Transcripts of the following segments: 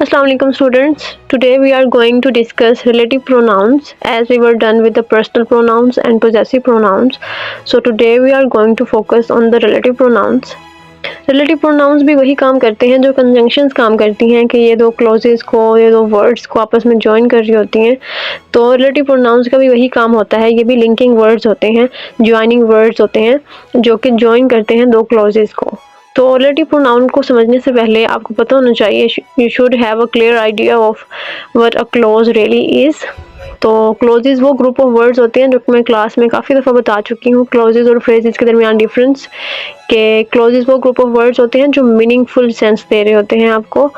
Assalamu alaikum students. Today we are going to discuss relative pronouns as we were done with the personal pronouns and possessive pronouns. So today we are going to focus on the relative pronouns. Relative pronouns भी वही काम करते हैं जो conjunctions काम करती हैं कि ये दो क्लॉजेस को ये दो वर्ड्स को आपस में ज्वाइन कर रही होती हैं। तो रिलेटिव प्रोनाउंस का भी वही काम होता है, ये भी लिंकिंग वर्ड्स होते हैं, ज्वाइनिंग वर्ड्स होते हैं जो कि ज्वाइन करते हैं दो क्लॉजेस को। तो रिलेटिव प्रोनाउन को समझने से पहले आपको पता होना चाहिए, you should have a clear idea of what a clause really is. तो क्लॉजेज वो ग्रुप ऑफ वर्ड्स होते हैं जो कि मैं क्लास में काफ़ी दफ़ा बता चुकी हूँ। क्लॉजेज और फ्रेजेस के दरमियान डिफरेंस के क्लॉजेज वो ग्रुप ऑफ वर्ड्स होते हैं जो मीनिंगफुल सेंस दे रहे होते हैं आपको,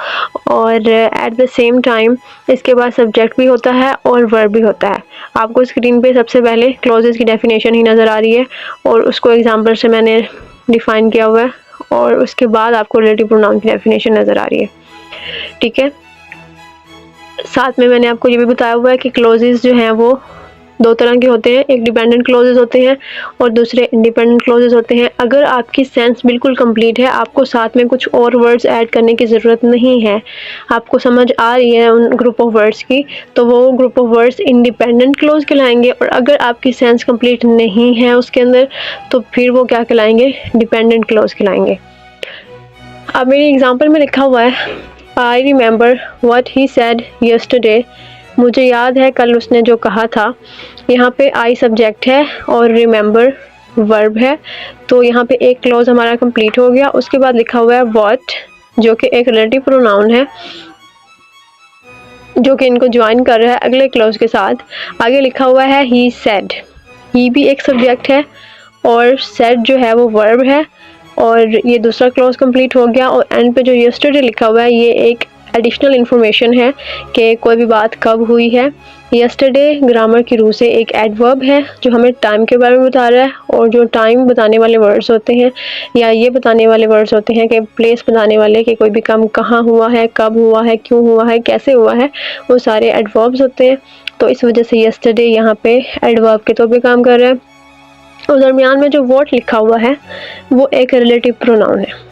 और एट द सेम टाइम इसके बाद सब्जेक्ट भी होता है और वर्ब भी होता है। आपको स्क्रीन पे सबसे पहले क्लॉजेज की डेफिनेशन ही नज़र आ रही है और उसको एग्जाम्पल से मैंने डिफ़ाइन किया हुआ है, और उसके बाद आपको रिलेटिव प्रोनाउन की डेफिनेशन नज़र आ रही है। ठीक है, साथ में मैंने आपको ये भी बताया हुआ है कि क्लॉजेज जो हैं वो दो तरह के होते हैं, एक डिपेंडेंट क्लॉजेज होते हैं और दूसरे इंडिपेंडेंट क्लॉजेज होते हैं। अगर आपकी सेंस बिल्कुल कंप्लीट है, आपको साथ में कुछ और वर्ड्स ऐड करने की ज़रूरत नहीं है, आपको समझ आ रही है उन ग्रुप ऑफ वर्ड्स की, तो वो group of words independent clause कहलाएंगे। और अगर आपकी सेंस कंप्लीट नहीं है उसके अंदर, तो फिर वो क्या कहलाएंगे, डिपेंडेंट क्लॉज कहलाएंगे। अब मेरी एग्जाम्पल में लिखा हुआ है, I remember what he said yesterday. मुझे याद है कल उसने जो कहा था। यहाँ पे आई सब्जेक्ट है और रिमेंबर वर्ब है, तो यहाँ पे एक क्लॉज हमारा कंप्लीट हो गया। उसके बाद लिखा हुआ है व्हाट, जो कि एक रिलेटिव प्रोनाउन है जो कि इनको ज्वाइन कर रहा है अगले क्लॉज के साथ। आगे लिखा हुआ है ही सेड, ही भी एक सब्जेक्ट है और सेड जो है वो वर्ब है, और ये दूसरा क्लॉज कंप्लीट हो गया। और एंड पे जो यस्टरडे लिखा हुआ है ये एक एडिशनल इन्फॉर्मेशन है कि कोई भी बात कब हुई है। यस्टरडे ग्रामर की रूह से एक एडवर्ब है जो हमें टाइम के बारे में बता रहा है, और जो टाइम बताने वाले वर्ड्स होते हैं या ये बताने वाले वर्ड्स होते हैं कि प्लेस बताने वाले कि कोई भी काम कहाँ हुआ है, कब हुआ है, क्यों हुआ है, कैसे हुआ है, वो सारे एडवर्ब्स होते हैं। तो इस वजह से यस्टरडे यहाँ पे एडवर्ब के तौर पे काम कर रहा है। और दरमियान में जो व्हाट लिखा हुआ है वो एक रिलेटिव प्रोनाउन है।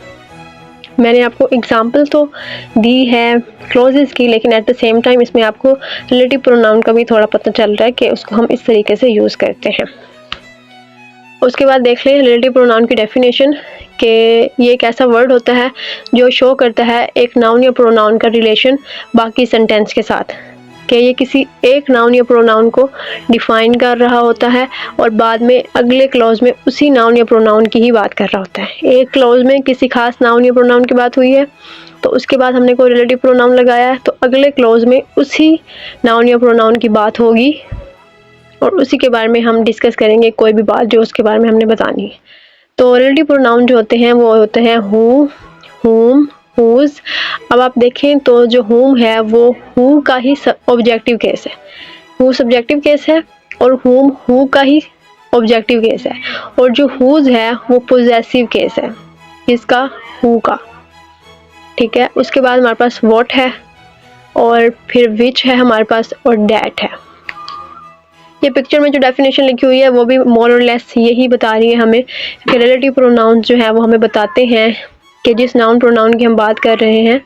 मैंने आपको एग्जांपल तो दी है क्लॉजेस की, लेकिन एट द सेम टाइम इसमें आपको रिलेटिव प्रोनाउन का भी थोड़ा पता चल रहा है कि उसको हम इस तरीके से यूज़ करते हैं। उसके बाद देख लें रिलेटिव प्रोनाउन की डेफिनेशन कि ये एक ऐसा वर्ड होता है जो शो करता है एक नाउन या प्रोनाउन का रिलेशन बाकी सेंटेंस के साथ, कि ये किसी एक नाउन या प्रोनाउन को डिफ़ाइन कर रहा होता है और बाद में अगले क्लॉज में उसी नाउन या प्रोनाउन की ही बात कर रहा होता है। एक क्लॉज में किसी खास नाउन या प्रोनाउन की बात हुई है, तो उसके बाद हमने कोई रिलेटिव प्रोनाउन लगाया है, तो अगले क्लॉज में उसी नाउन या प्रोनाउन की बात होगी और उसी के बारे में हम डिस्कस करेंगे कोई भी बात जो उसके बारे में हमने बतानी है। तो रिलेटिव प्रोनाउन जो होते हैं वो होते हैं हु, हुम, हुज। अब आप देखें तो जो हुम है वो हु का ही ऑब्जेक्टिव केस है, हु सब्जेक्टिव केस है और हुम हु का ही ऑब्जेक्टिव केस है, और जो हुज है वो पोजेसिव केस है इसका, हु का। ठीक है, उसके बाद हमारे पास व्हाट है और फिर विच है हमारे पास और डैट है। ये पिक्चर में जो डेफिनेशन लिखी हुई है वो भी मोर और लेस यही बता रही है हमें कि रिलेटिव प्रोनाउंस जो है वो हमें बताते हैं कि जिस नाउन प्रोनाउन की हम बात कर रहे हैं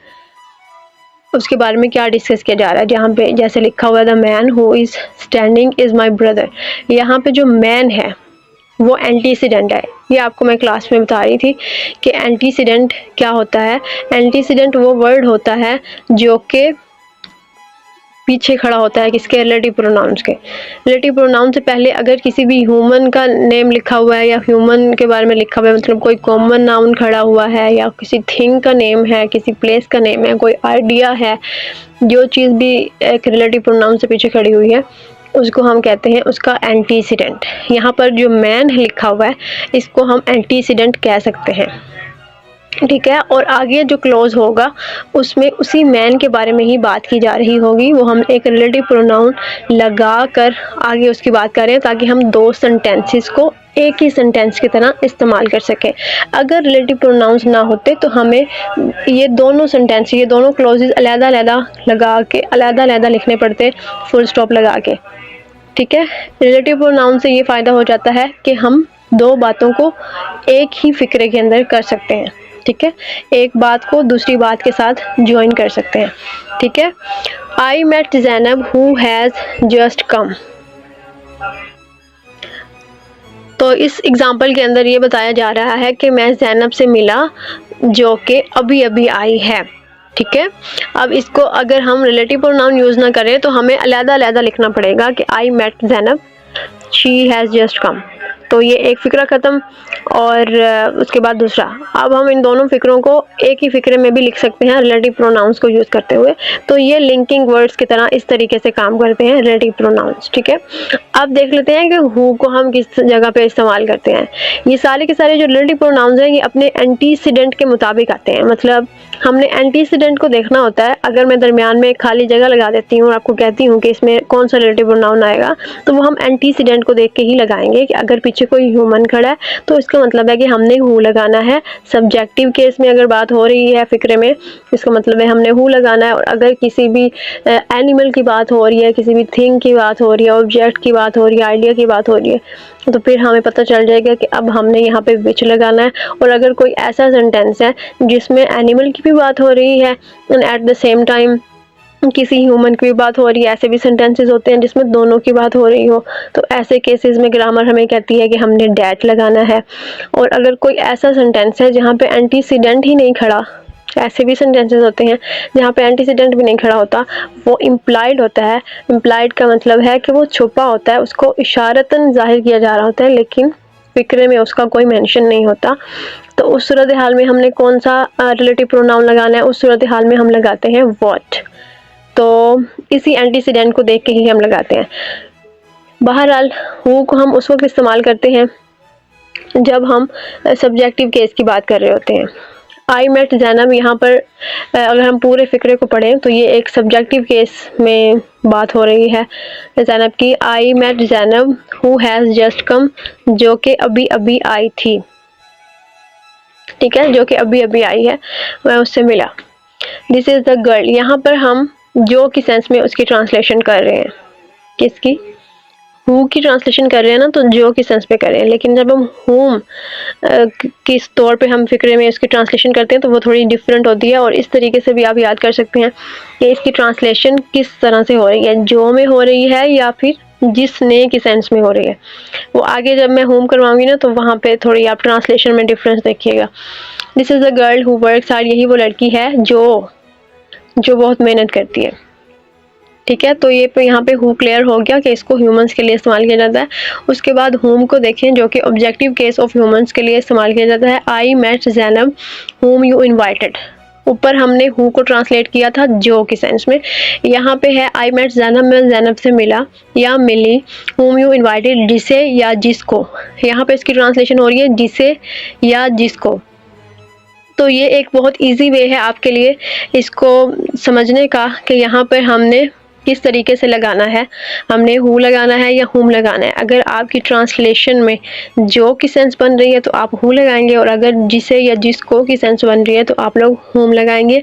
उसके बारे में क्या डिस्कस किया जा रहा है। जहाँ पे जैसे लिखा हुआ है the man who is standing is my brother, यहाँ पे जो मैन है वो एंटीसीडेंट है। ये आपको मैं क्लास में बता रही थी कि एंटीसीडेंट क्या होता है। एंटीसीडेंट वो वर्ड होता है जो कि पीछे खड़ा होता है किसके, रिलेटिव प्रोनाउंस के। रिलेटिव प्रोनाउन से पहले अगर किसी भी ह्यूमन का नेम लिखा हुआ है या ह्यूमन के बारे में लिखा हुआ है, मतलब कोई कॉमन नाउन खड़ा हुआ है या किसी थिंग का नेम है, किसी प्लेस का नेम है, कोई आइडिया है, जो चीज़ भी एक रिलेटिव प्रोनाउन से पीछे खड़ी हुई है उसको हम कहते हैं उसका एंटीसीडेंट। यहाँ पर जो मैन लिखा हुआ है इसको हम एंटीसीडेंट कह सकते हैं। ठीक है, और आगे जो क्लॉज होगा उसमें उसी मैन के बारे में ही बात की जा रही होगी, वो हम एक रिलेटिव प्रोनाउन लगा कर आगे उसकी बात कर रहे हैं ताकि हम दो सेंटेंसेस को एक ही सेंटेंस की तरह इस्तेमाल कर सकें। अगर रिलेटिव प्रोनाउंस ना होते तो हमें ये दोनों सेंटेंस, ये दोनों क्लॉजेस अलग-अलग लगा के अलग-अलग लिखने पड़ते, फुल स्टॉप लगा के। ठीक है, रिलेटिव प्रोनाउन से ये फ़ायदा हो जाता है कि हम दो बातों को एक ही फ़िक्रे के अंदर कर सकते हैं। ठीक है, एक बात को दूसरी बात के साथ ज्वाइन कर सकते हैं। ठीक है। I met Zainab who has just come. तो इस एग्जाम्पल के अंदर ये बताया जा रहा है कि मैं ज़ैनब से मिला जो कि अभी अभी आई है। ठीक है। अब इसको अगर हम रिलेटिव प्रोनाउन यूज़ ना करें तो हमें अलग-अलग लिखना पड़ेगा कि I met Zainab she has just come. तो ये एक फ़िक्रा ख़त्म और उसके बाद दूसरा। अब हम इन दोनों फ़िक्रों को एक ही फ़िक्रे में भी लिख सकते हैं रिलेटिव प्रोनाउंस को यूज़ करते हुए। तो ये लिंकिंग वर्ड्स की तरह इस तरीके से काम करते हैं रिलेटिव प्रोनाउंस। ठीक है। अब देख लेते हैं कि हु को हम किस जगह पे इस्तेमाल करते हैं। ये सारे के सारे जो रिलेटिव प्रोनाउंस हैं ये अपने एंटीसीडेंट के मुताबिक आते हैं। मतलब हमने एंटीसीडेंट को देखना होता है। अगर मैं दरमियान में खाली जगह लगा देती हूँ और आपको कहती हूँ कि इसमें कौन सा रिलेटिव प्रोनाउन आएगा, तो वो हम एंटीसीडेंट को देख के ही लगाएंगे कि अगर पीछे कोई ह्यूमन खड़ा है तो इसका मतलब है कि हमने हु लगाना है। सब्जेक्टिव केस में अगर बात हो रही है फ़िक्रे में, इसका मतलब है हमने हु लगाना है। और अगर किसी भी एनिमल की बात हो रही है, किसी भी थिंग की बात हो रही है, ऑब्जेक्ट की बात हो रही है, आइडिया की बात हो रही है, तो फिर हमें पता चल जाएगा कि अब हमने यहाँ पे विच लगाना है। और अगर कोई ऐसा सेंटेंस है जिसमें एनिमल की भी बात हो रही है and at the same time किसी ह्यूमन की भी बात हो रही है, ऐसे भी सेंटेंसेस होते हैं जिसमें दोनों की बात हो रही हो, तो ऐसे केसेस में ग्रामर हमें कहती है कि हमने डैट लगाना है। और अगर कोई ऐसा सेंटेंस है जहाँ पे एंटीसीडेंट ही नहीं खड़ा, ऐसे भी सेंटेंसेस होते हैं जहाँ पे एंटीसीडेंट भी नहीं खड़ा होता, वो इम्प्लाइड होता है। इम्प्लाइड का मतलब है कि वो छुपा होता है, उसको इशारतन जाहिर किया जा रहा होता है लेकिन फ़िक्रे में उसका कोई मेंशन नहीं होता। तो उस सूरत हाल में हमने कौन सा रिलेटिव प्रोनाउन लगाना है? उस सूरत हाल में हम लगाते हैं व्हाट। तो इसी एंटीसीडेंट को देख के ही हम लगाते हैं। बहरहाल हु को हम उस वक्त इस्तेमाल करते हैं जब हम सब्जेक्टिव केस की बात कर रहे होते हैं। आई मेट ज़ैनब, यहाँ पर अगर हम पूरे फ़िक्रे को पढ़ें तो ये एक सब्जेक्टिव केस में बात हो रही है ज़ैनब की। I met Zainab who has just come, जो कि अभी अभी आई थी। ठीक है, जो कि अभी अभी आई है, मैं उससे मिला। दिस इज़ द गर्ल, यहाँ पर हम जो की सेंस में उसकी ट्रांसलेशन कर रहे हैं। किसकी? हु की ट्रांसलेशन कर रहे हैं ना, तो जो की सेंस पे कर रहे हैं। लेकिन जब हम हुम किस तौर पे हम फ़िक्रे में इसकी ट्रांसलेशन करते हैं तो वो थोड़ी डिफरेंट होती है। और इस तरीके से भी आप याद कर सकते हैं कि इसकी ट्रांसलेशन किस तरह से हो रही है, जो में हो रही है या फिर जिसने की सेंस में हो रही है। वो आगे जब मैं होम करवाऊंगी ना तो वहाँ पे थोड़ी आप ट्रांसलेशन में डिफरेंस देखिएगा। This is the girl who works hard, यही वो लड़की है जो बहुत मेहनत करती है। ठीक है, तो ये यहाँ पे हु क्लियर हो गया कि इसको ह्यूमंस के लिए इस्तेमाल किया जाता है। उसके बाद होम को देखें जो कि ऑब्जेक्टिव केस ऑफ ह्यूमंस के लिए इस्तेमाल किया जाता है। I met Zainab whom you invited. ऊपर हमने हु को ट्रांसलेट किया था जो की सेंस में। यहाँ पे है आई मेट ज़ैनब, मैं ज़ैनब से मिला या मिली। हुम यू इनवाइटेड, जिसे या जिसको। यहाँ पे इसकी ट्रांसलेशन हो रही है जिसे या जिसको। तो ये एक बहुत इजी वे है आपके लिए इसको समझने का कि यहाँ पर हमने किस तरीके से लगाना है, हमने हु लगाना है या हुम लगाना है। अगर आपकी ट्रांसलेशन में जो की सेंस बन रही है तो आप हु लगाएंगे, और अगर जिसे या जिसको की सेंस बन रही है तो आप लोग हुम लगाएंगे।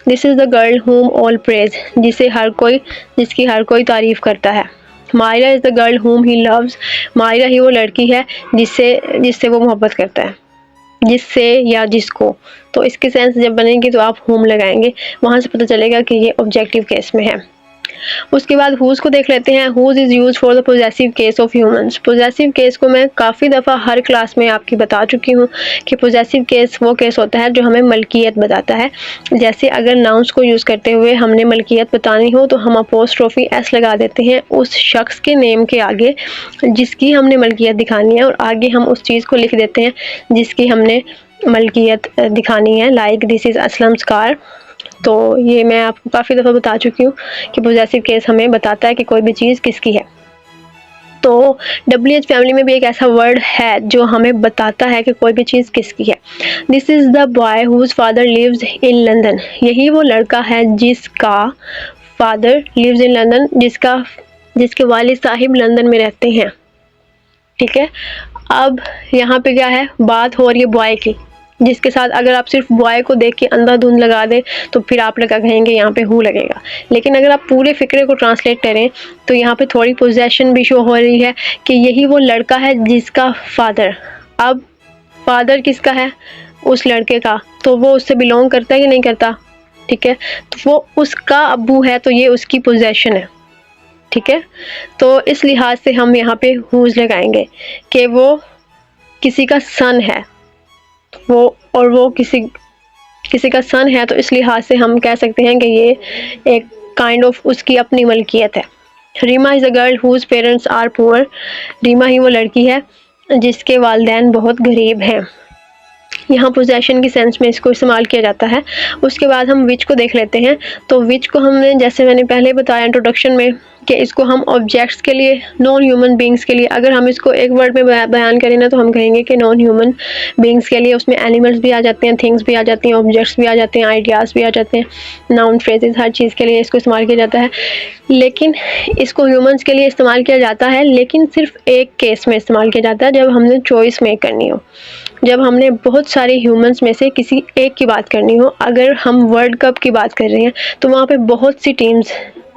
दिस इज़ द गर्ल हुम ऑल प्रेज, जिसकी हर कोई तारीफ़ करता है। मायरा इज़ द गर्ल हुम ही लव्स, मायरा ही वो लड़की है जिससे वो मोहब्बत करता है, जिससे या जिसको। तो इसके सेंस जब बनेगी तो आप हुम लगाएंगे, वहाँ से पता चलेगा कि ये ऑब्जेक्टिव केस में है। उसके बाद हुज को देख लेते हैं। Whose is use for the possessive case of humans. Possessive case को मैं काफ़ी दफ़ा हर क्लास में आपकी बता चुकी हूँ कि पोजेसिव केस वो केस होता है जो हमें मलकियत बताता है। जैसे अगर नाउन्स को यूज़ करते हुए हमने मलकियत बतानी हो तो हम अपोस्ट्रोफी एस लगा देते हैं उस शख्स के नेम के आगे जिसकी हमने मलकियत दिखानी है, और आगे हम उस चीज़ को लिख देते हैं जिसकी हमने मलकियत दिखानी है। Like this is Aslam's car. तो ये मैं आपको काफ़ी दफ़ा बता चुकी हूँ कि पोजेसिव केस हमें बताता है कि कोई भी चीज़ किसकी है। तो WH फैमिली में भी एक ऐसा वर्ड है जो हमें बताता है कि कोई भी चीज़ किसकी है। This is the boy whose father lives in London, यही वो लड़का है जिसका फादर लिव्स इन लंदन, जिसके वालिद साहिब लंदन में रहते हैं। ठीक है, अब यहाँ पे क्या है, बात हो रही है बॉय की, जिसके साथ अगर आप सिर्फ बॉय को देख के अंधाधुंध लगा दें तो फिर आप लगा कहेंगे यहाँ पे हु लगेगा। लेकिन अगर आप पूरे फ़िक्रे को ट्रांसलेट करें तो यहाँ पे थोड़ी पोजेशन भी शो हो रही है कि यही वो लड़का है जिसका फादर। अब फादर किसका है? उस लड़के का, तो वो उससे बिलोंग करता है कि नहीं करता? ठीक है, तो वो उसका अब्बू है, तो ये उसकी पोजेशन है। ठीक है, तो इस लिहाज से हम यहाँ पे हुज लगाएंगे कि वो किसी का सन है, वो किसी का सन है, तो इस लिहाज से हम कह सकते हैं कि ये एक काइंड ऑफ उसकी अपनी मलकियत है। Reema is a girl whose parents are poor. Reema ही वो लड़की है जिसके वालिदैन बहुत गरीब हैं। यहाँ पोजेशन की सेंस में इसको इस्तेमाल किया जाता है। उसके बाद हम विच को देख लेते हैं। तो विच को हमने, जैसे मैंने पहले बताया इंट्रोडक्शन में, कि इसको हम ऑब्जेक्ट्स के लिए, नॉन ह्यूमन बींग्स के लिए, अगर हम इसको एक वर्ड में बयान करें ना, तो हम कहेंगे कि नॉन ह्यूमन बींग्स के लिए उसमें एनिमल्स भी आ जाते हैं, थिंग्स भी आ जाती हैं, ऑब्जेक्ट्स भी आ जाते हैं, आइडियाज़ भी आ जाते हैं, नाउन फ्रेजेस, हर चीज़ के लिए इसको इस्तेमाल किया जाता है। लेकिन इसको ह्यूमन्स के लिए इस्तेमाल किया जाता है, लेकिन सिर्फ एक केस में इस्तेमाल किया जाता है, जब हमने चॉइस मेक करनी हो, जब हमने बहुत सारे ह्यूमंस में से किसी एक की बात करनी हो। अगर हम वर्ल्ड कप की बात कर रहे हैं तो वहाँ पे बहुत सी टीम्स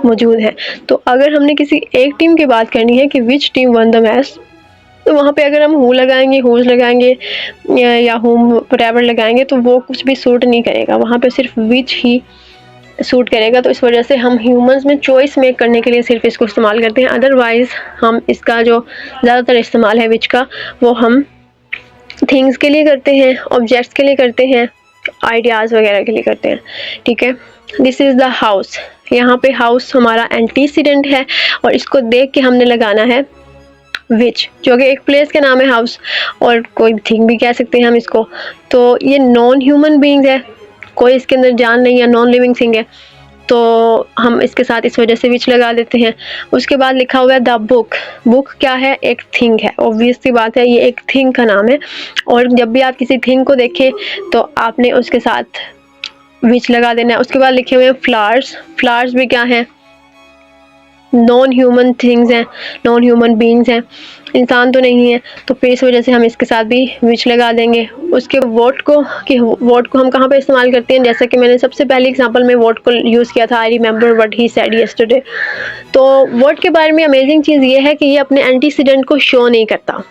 मौजूद हैं, तो अगर हमने किसी एक टीम की बात करनी है कि which team one the match, तो वहाँ पे अगर हम हु लगाएंगे, हुज लगाएंगे या होम व्हाटएवर लगाएंगे, तो वो कुछ भी सूट नहीं करेगा, वहाँ पे सिर्फ विच ही सूट करेगा। तो इस वजह से हम ह्यूमंस में चॉइस मेक करने के लिए सिर्फ इसको इस्तेमाल करते हैं। अदरवाइज़ हम इसका जो ज़्यादातर इस्तेमाल है विच का, वो हम थिंग्स के लिए करते हैं, ऑब्जेक्ट्स के लिए करते हैं, आइडियाज़ वगैरह के लिए करते हैं। ठीक है, दिस इज़ द हाउस। यहाँ पे हाउस हमारा एंटीसीडेंट है और इसको देख के हमने लगाना है विच, जो कि एक प्लेस का नाम है हाउस, और कोई थिंग भी कह सकते हैं हम इसको। तो ये नॉन ह्यूमन बीइंग है, कोई इसके अंदर जान नहीं है, नॉन लिविंग थिंग है, तो हम इसके साथ इस वजह से विच लगा देते हैं। उसके बाद लिखा हुआ है द बुक। बुक क्या है? एक थिंग है, ऑब्वियस सी बात है, ये एक थिंग का नाम है, और जब भी आप किसी थिंग को देखें तो आपने उसके साथ विच लगा देना है। उसके बाद लिखे हुए हैं फ्लावर्स। फ्लावर्स भी क्या हैं? नॉन ह्यूमन थिंग्स हैं, नॉन ह्यूमन बीइंग्स हैं, इंसान तो नहीं है, तो फिर इस वजह से हम इसके साथ भी विच लगा देंगे। उसके वोट को हम कहाँ पे इस्तेमाल करते हैं? जैसा कि मैंने सबसे पहले एग्जांपल में वोट को यूज़ किया था, I remember what he said yesterday. तो वोट के बारे में अमेजिंग चीज़ ये है कि ये अपने एंटीसीडेंट को शो नहीं करता।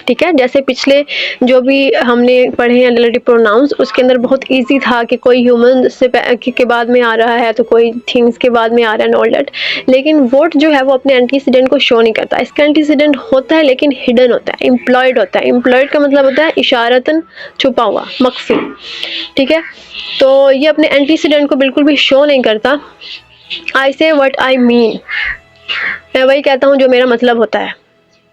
ठीक है, जैसे पिछले जो भी हमने पढ़े हैं रिलेटिव प्रोनाउंस, उसके अंदर बहुत इजी था कि कोई ह्यूमन से के बाद में आ रहा है, तो कोई थिंग्स के बाद में आ रहा है, ऑल दैट। लेकिन वोट जो है वो अपने एंटीसीडेंट को शो नहीं करता। इसका एंटीसीडेंट होता है लेकिन हिडन होता है, इम्प्लॉयड होता है। इम्प्लॉयड का मतलब होता है इशारतन छुपा हुआ, मख्फी। ठीक है, तो ये अपने एंटीसीडेंट को बिल्कुल भी शो नहीं करता। आई से व्हाट आई मीन, मैं वही कहता हूँ जो मेरा मतलब होता है।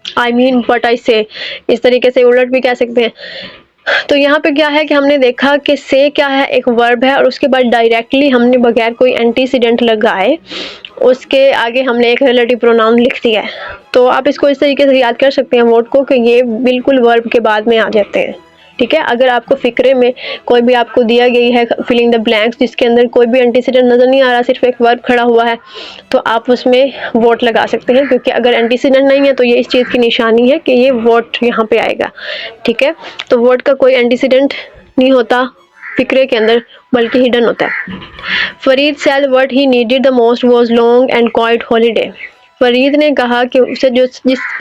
आई मीन व्हाट आई से, इस तरीके से उलट भी कह सकते हैं। तो यहाँ पे क्या है कि हमने देखा कि से क्या है, एक वर्ब है, और उसके बाद डायरेक्टली हमने बगैर कोई एंटीसीडेंट लगाए उसके आगे हमने एक रिलेटिव प्रोनाउन लिख दिया है। तो आप इसको इस तरीके से याद कर सकते हैं वर्ड को, कि ये बिल्कुल वर्ब के बाद में आ जाते हैं। ठीक है, अगर आपको फिक्रे में कोई भी आपको दिया गई है फिलिंग द ब्लैंक्स, जिसके अंदर कोई भी एंटीसीडेंट नज़र नहीं आ रहा, सिर्फ एक वर्ब खड़ा हुआ है, तो आप उसमें वोट लगा सकते हैं, क्योंकि अगर एंटीसीडेंट नहीं है तो ये इस चीज़ की निशानी है कि ये वोट यहाँ पे आएगा। ठीक है, तो वोट का कोई एंटीसीडेंट नहीं होता फिक्रे के अंदर, बल्कि हिडन होता है। Farid said what he needed the most was long and quite holiday. Farid ने कहा कि उसे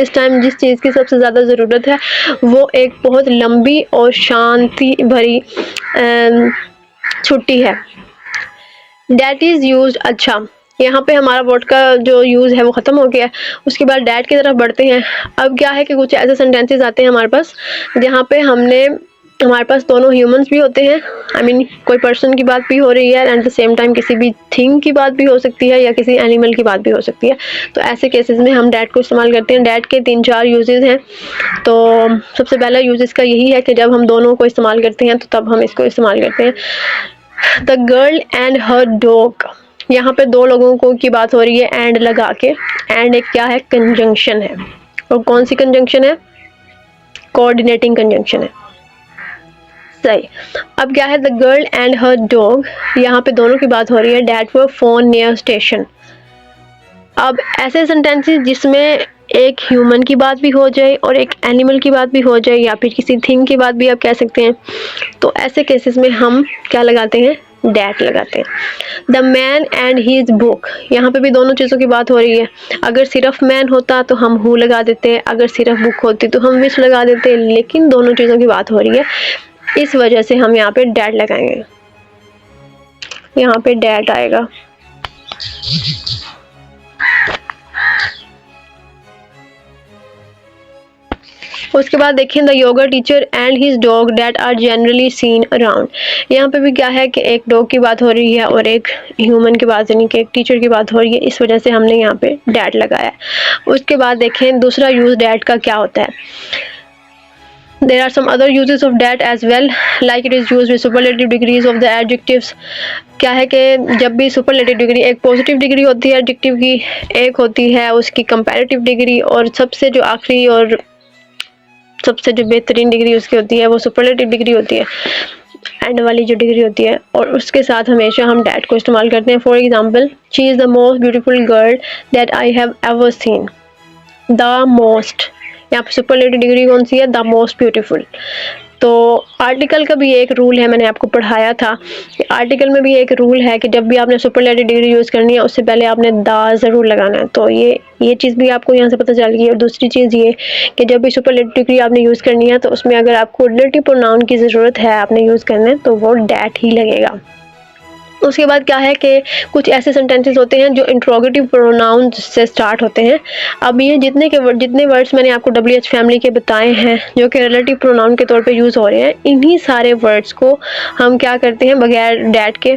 इस टाइम जिस चीज़ की सबसे ज़्यादा ज़रूरत है वो एक बहुत लंबी और शांति भरी छुट्टी है। डैट इज़ यूज, अच्छा यहाँ पे हमारा वर्ड का जो यूज़ है वो ख़त्म हो गया है। उसके बाद डैट की तरफ बढ़ते हैं। अब क्या है कि कुछ ऐसे सेंटेंसेस आते हैं हमारे पास जहाँ पे हमारे पास दोनों ह्यूमंस भी होते हैं, आई मीन कोई पर्सन की बात भी हो रही है, एट द सेम टाइम किसी भी थिंग की बात भी हो सकती है, या किसी एनिमल की बात भी हो सकती है। तो ऐसे केसेस में हम डैट को इस्तेमाल करते हैं। डैट के 3-4 यूजेस हैं। तो सबसे पहला यूज इसका यही है कि जब हम दोनों को इस्तेमाल करते हैं तो तब हम इसको इस्तेमाल करते हैं। The girl and her dog, यहाँ पे दो लोगों को की बात हो रही है एंड लगा के। एंड एक क्या है? कंजंक्शन है। और कौन सी कंजंक्शन है? कोऑर्डिनेटिंग कंजंक्शन है। सही। अब क्या है? The girl and her dog, यहाँ पे दोनों की बात हो रही है। That were phone near station. अब ऐसे सेंटेंसेस जिसमें एक ह्यूमन की बात भी हो जाए और एक एनिमल की बात भी हो जाए, या फिर किसी थिंग की बात भी आप कह सकते हैं, तो ऐसे केसेस में हम क्या लगाते हैं? डैट लगाते हैं। The man and his book, यहाँ पे भी दोनों चीज़ों की बात हो रही है। अगर सिर्फ मैन होता तो हम हु लगा देते हैं, अगर सिर्फ बुक होती तो हम विच लगा देते हैं, लेकिन दोनों चीज़ों की बात हो रही है, इस वजह से हम यहाँ पे डैट लगाएंगे। यहाँ पे डैट आएगा। उसके बाद देखें the yoga teacher and his dog that are generally seen around. यहाँ पे भी क्या है कि एक डॉग की बात हो रही है और एक ह्यूमन की बात, यानी कि एक टीचर की बात हो रही है, इस वजह से हमने यहाँ पे डैट लगाया। उसके बाद देखें दूसरा यूज डैट का क्या होता है। There are some other uses of that as well, like it is used with superlative degrees of the adjectives। क्या है कि जब भी सुपरलेटिव डिग्री, एक पॉजिटिव डिग्री होती है एडजेक्टिव की, एक होती है उसकी कंपैरेटिव डिग्री, और सबसे जो आखिरी और सबसे जो बेहतरीन डिग्री उसकी होती है वो सुपरलेटिव डिग्री होती है, एंड वाली जो डिग्री होती है। और उसके साथ हमेशा हम डैट को इस्तेमाल करते हैं। For example, she is the most beautiful girl that I have ever seen. The most, यहाँ पे सुपरलेटिव डिग्री कौन सी है? The most beautiful. तो आर्टिकल का भी एक रूल है, मैंने आपको पढ़ाया था कि आर्टिकल में भी एक रूल है कि जब भी आपने सुपरलेटिव डिग्री यूज़ करनी है उससे पहले आपने द ज़रूर लगाना है। तो ये चीज़ भी आपको यहाँ से पता चल गई। और दूसरी चीज़ ये कि जब भी सुपरलेटिव डिग्री आपने यूज़ करनी है तो उसमें अगर आपको रिलेटिव प्रोनाउन की ज़रूरत है, आपने यूज़ करना है, तो वो डैट ही लगेगा। उसके बाद क्या है कि कुछ ऐसे सेंटेंसेस होते हैं जो इंट्रोगेटिव प्रोनाउन से स्टार्ट होते हैं। अब ये जितने वर्ड्स मैंने आपको WH फैमिली के बताए हैं जो कि रिलेटिव प्रोनाउन के तौर पे यूज़ हो रहे हैं, इन्हीं सारे वर्ड्स को हम क्या करते हैं बगैर डैट के,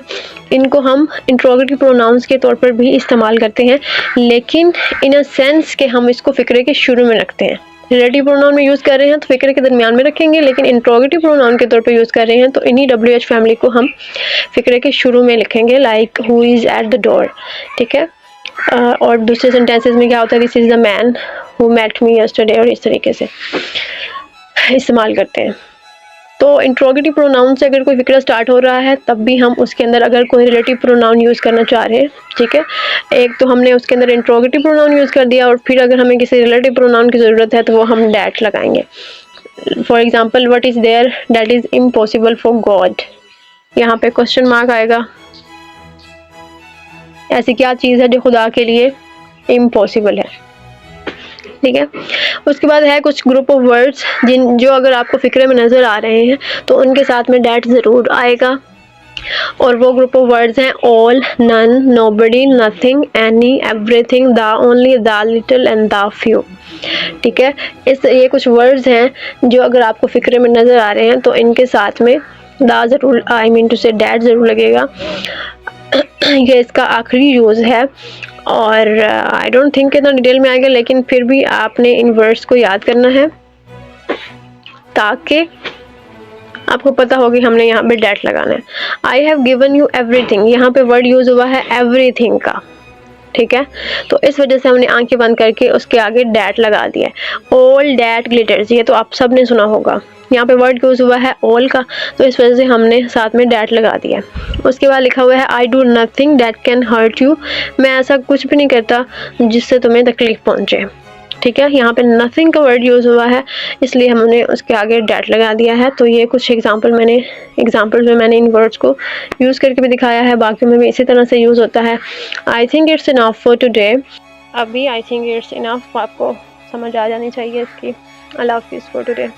इनको हम इंट्रोगेटिव प्रोनाउंस के तौर पर भी इस्तेमाल करते हैं, लेकिन इन अ सेंस कि हम इसको फ़िक्रे के शुरू में रखते हैं। रिलेटिव प्रोनाउन में यूज़ कर रहे हैं तो फ़िक्र के दरमियान में रखेंगे, लेकिन इंट्रोगेटिव प्रोनाउन के तौर पे यूज़ कर रहे हैं तो इन्हीं WH फैमिली को हम फ़िक्र के शुरू में लिखेंगे, like who is at the door. ठीक है। और दूसरे सेंटेंसेस में क्या होता है? This is the man who met me yesterday, और इस तरीके से इस्तेमाल करते हैं। तो इंट्रोगेटिव प्रोनाउन से अगर कोई फिक्रा स्टार्ट हो रहा है तब भी हम उसके अंदर अगर कोई रिलेटिव प्रोनाउन यूज़ करना चाह रहे हैं, ठीक है, एक तो हमने उसके अंदर इंट्रोगेटिव प्रोनाउन यूज़ कर दिया और फिर अगर हमें किसी रिलेटिव प्रोनाउन की ज़रूरत है तो वो हम डैट लगाएंगे। For example, what is there that is impossible for God. यहाँ पे क्वेश्चन मार्क आएगा। ऐसी क्या चीज़ है जो खुदा के लिए इम्पॉसिबल है? ठीक है। उसके बाद है कुछ ग्रुप ऑफ वर्ड्स जो अगर आपको फिक्रे में नज़र आ रहे हैं तो उनके साथ में डैट ज़रूर आएगा, और वो ग्रुप ऑफ वर्ड्स हैं all, none, nobody, nothing, any, everything, the, only, the, little and the few. ठीक है। ये कुछ वर्ड्स हैं जो अगर आपको फिक्रे में नज़र आ रहे हैं तो इनके साथ में द ज़रूर, I mean to say that ज़रूर लगेगा। ये इसका आखिरी यूज़ है और आई डोंट थिंक इतना डिटेल में आएगा, लेकिन फिर भी आपने इन वर्ड्स को याद करना है ताकि आपको पता हो कि हमने यहाँ पे डैट लगाना है। I have given you everything, यहाँ पे वर्ड यूज़ हुआ है एवरीथिंग का। ठीक है। तो इस वजह से हमने आंखें बंद करके उसके आगे डैट लगा दिया है। ऑल डैट ग्लिटर्स, ये तो आप सब ने सुना होगा। यहाँ पे वर्ड यूज़ हुआ है ऑल का, तो इस वजह से हमने साथ में डैट लगा दिया। उसके बाद लिखा हुआ है I do nothing that can hurt you, मैं ऐसा कुछ भी नहीं करता जिससे तुम्हें तकलीफ पहुँचे। ठीक है। यहाँ पे नथिंग का वर्ड यूज़ हुआ है इसलिए हमने उसके आगे डैट लगा दिया है। तो ये कुछ एग्जाम्पल्स में मैंने इन वर्ड्स को यूज़ करके भी दिखाया है, बाकी में भी इसी तरह से यूज़ होता है। I think it's enough for today. अभी आई थिंक इट्स इनफ आपको समझ आ जानी चाहिए इसकी। अल्लाह हाफिज़ फॉर टुडे।